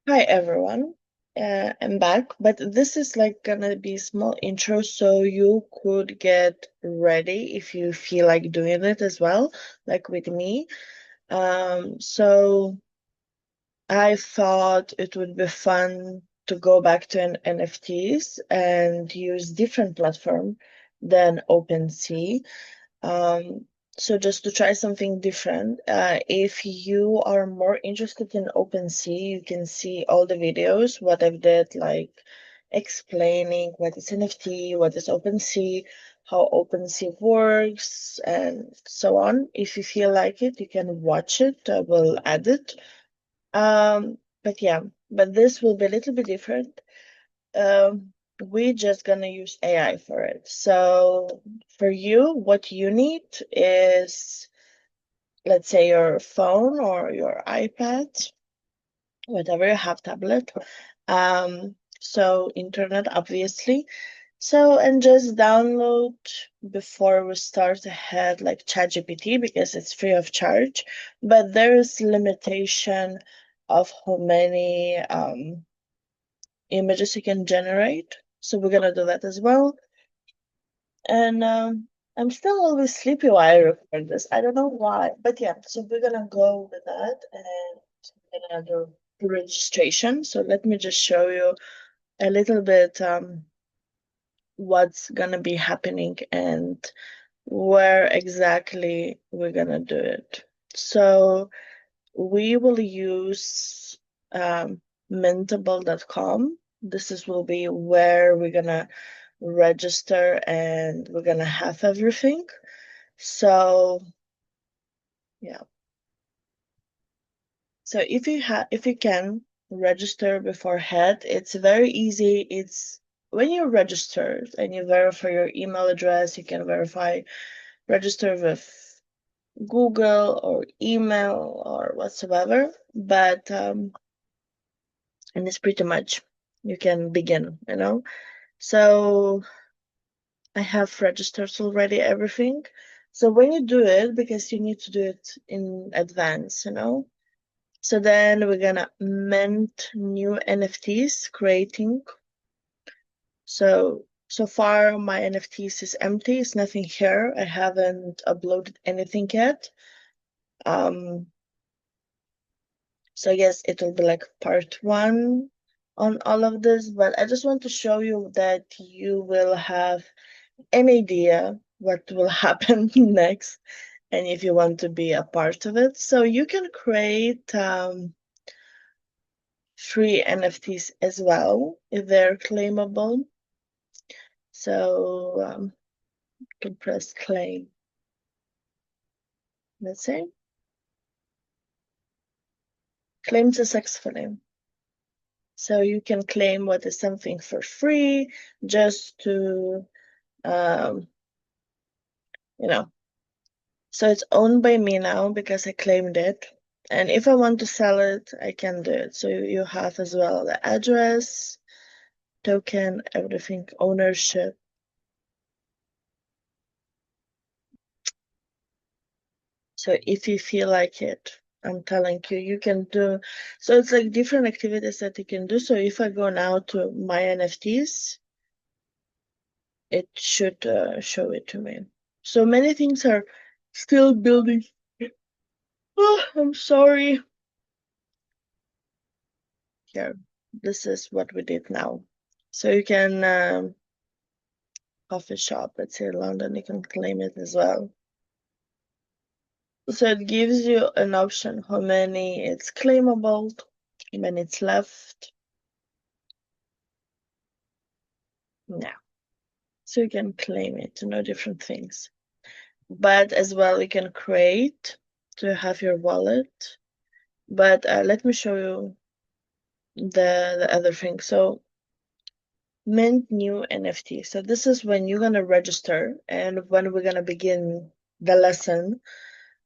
Hi everyone, I'm back, but this is like gonna be small intro so you could get ready if you feel like doing it as well, like with me. So I thought it would be fun to go back to an NFTs and use different platform than OpenSea. Um, so just to try something different, if you are more interested in OpenSea, you can see all the videos, what I've did, like explaining what is NFT, what is OpenSea, how OpenSea works, and so on. If you feel like it, you can watch it. I will add it. But yeah, but this will be a little bit different. We're just gonna use AI for it. So for you, what you need is, let's say, your phone or your iPad, whatever you have, tablet. So internet, obviously. So, and just download before we start ahead like ChatGPT because it's free of charge, but there is limitation of how many images you can generate. So we're gonna do that as well. And I'm still always sleepy while I record this. I don't know why, but yeah. So we're gonna go with that, and we're gonna do registration. So let me just show you a little bit what's gonna be happening and where exactly we're gonna do it. So we will use mintable.com. This is will be where we're gonna register and we're gonna have everything. So yeah. So if you can register beforehand, it's very easy. It's when you register and you verify your email address, you can register with Google or email or whatsoever. But and it's pretty much you can begin, you know. So I have registered already everything. So when you do it, because you need to do it in advance, you know. So then we're gonna mint new NFTs, creating. So far my NFTs is empty, it's nothing here. I haven't uploaded anything yet. So I guess it will be like part one on all of this, but I just want to show you that you will have an idea what will happen next and if you want to be a part of it. So you can create free NFTs as well if they're claimable. So you can press claim. Let's say claim successfully. So you can claim what is something for free just to you know. So it's owned by me now because I claimed it. And if I want to sell it, I can do it. So you have as well the address, token, everything, ownership. So if you feel like it, I'm telling you, you can do. So it's like different activities that you can do. So if I go now to my NFTs, it should show it to me. So many things are still building. Oh, I'm sorry. Here, this is what we did now. So you can coffee shop, let's say London, you can claim it as well. So it gives you an option how many it's claimable, how many it's left. Yeah. So you can claim it, no different things. But as well, you can create to have your wallet. But let me show you the other thing. So mint new NFT. So this is when you're gonna register and when we're gonna begin the lesson.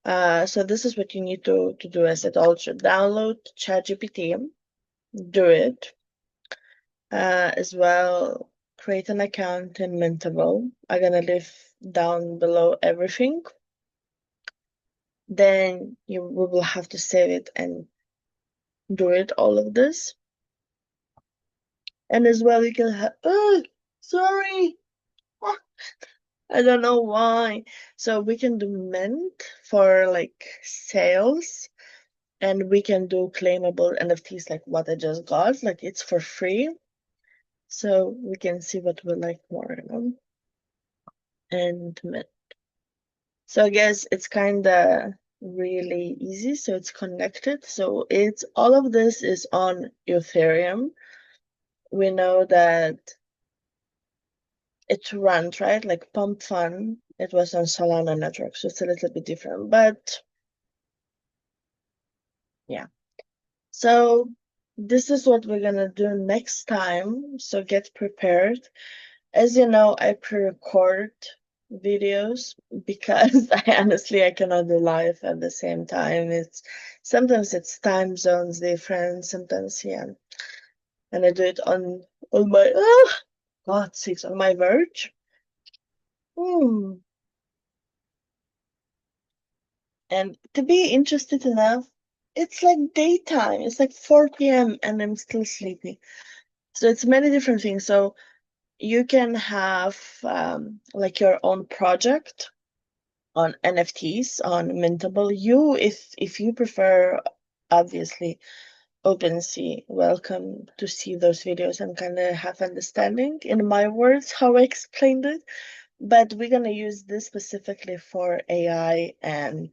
So this is what you need to do. As I told you, download ChatGPT, do it. As well, create an account in Mintable. I'm gonna leave down below everything. Then we will have to save it and do it all of this. And as well, you can have, oh, sorry, I don't know why. So we can do mint for like sales, and we can do claimable NFTs like what I just got, like it's for free. So we can see what we like more, you know? And mint. So I guess it's kind of really easy. So it's connected. So it's all of this is on Ethereum. We know that it runs, right? Like Pump Fun, it was on Solana network, so it's a little bit different. But yeah. So this is what we're gonna do next time. So get prepared. As you know, I pre-record videos because I cannot do live at the same time. It's sometimes it's time zones different, sometimes yeah. And I do it on my God sakes, on my Verge. Hmm. And to be interested enough, it's like daytime. It's like 4 p.m. and I'm still sleepy. So it's many different things. So you can have like your own project on NFTs on Mintable. If you prefer, obviously, OpenSea, welcome to see those videos and kind of have understanding in my words how I explained it. But we're gonna use this specifically for AI and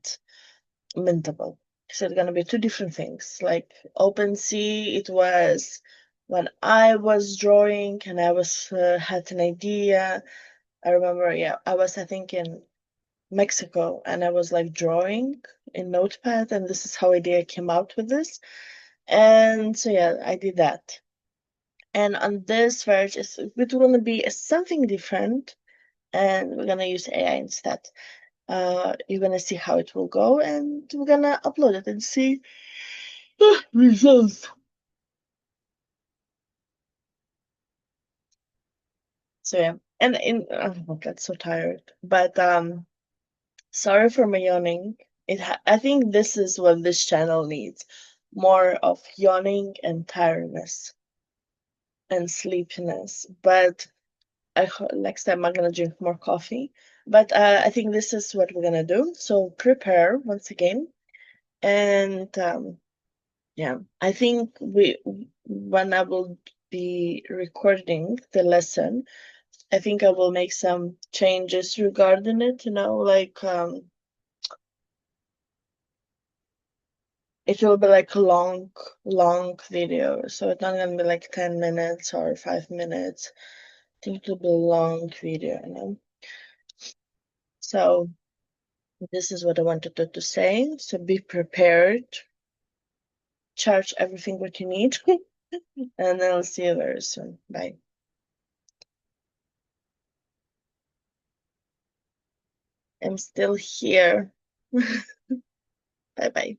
Mintable. So it's gonna be two different things. Like OpenSea, it was when I was drawing and I was had an idea. I remember, yeah, I think in Mexico and I was like drawing in Notepad, and this is how idea came out with this. And so yeah, I did that. And on this verge, it's gonna be something different, and we're gonna use AI instead. You're gonna see how it will go, and we're gonna upload it and see results. So yeah, and in oh, I so tired. But sorry for my yawning. I think this is what this channel needs. More of yawning and tiredness and sleepiness. But next time I'm gonna drink more coffee. But I think this is what we're gonna do. So prepare once again. And yeah, I think we when I will be recording the lesson, I think I will make some changes regarding it, like it will be like a long video. So it's not gonna be like 10 minutes or 5 minutes. I think it will be a long video. So this is what I wanted to say. So be prepared, charge everything what you need, and then I'll see you very soon. Bye. I'm still here. Bye bye.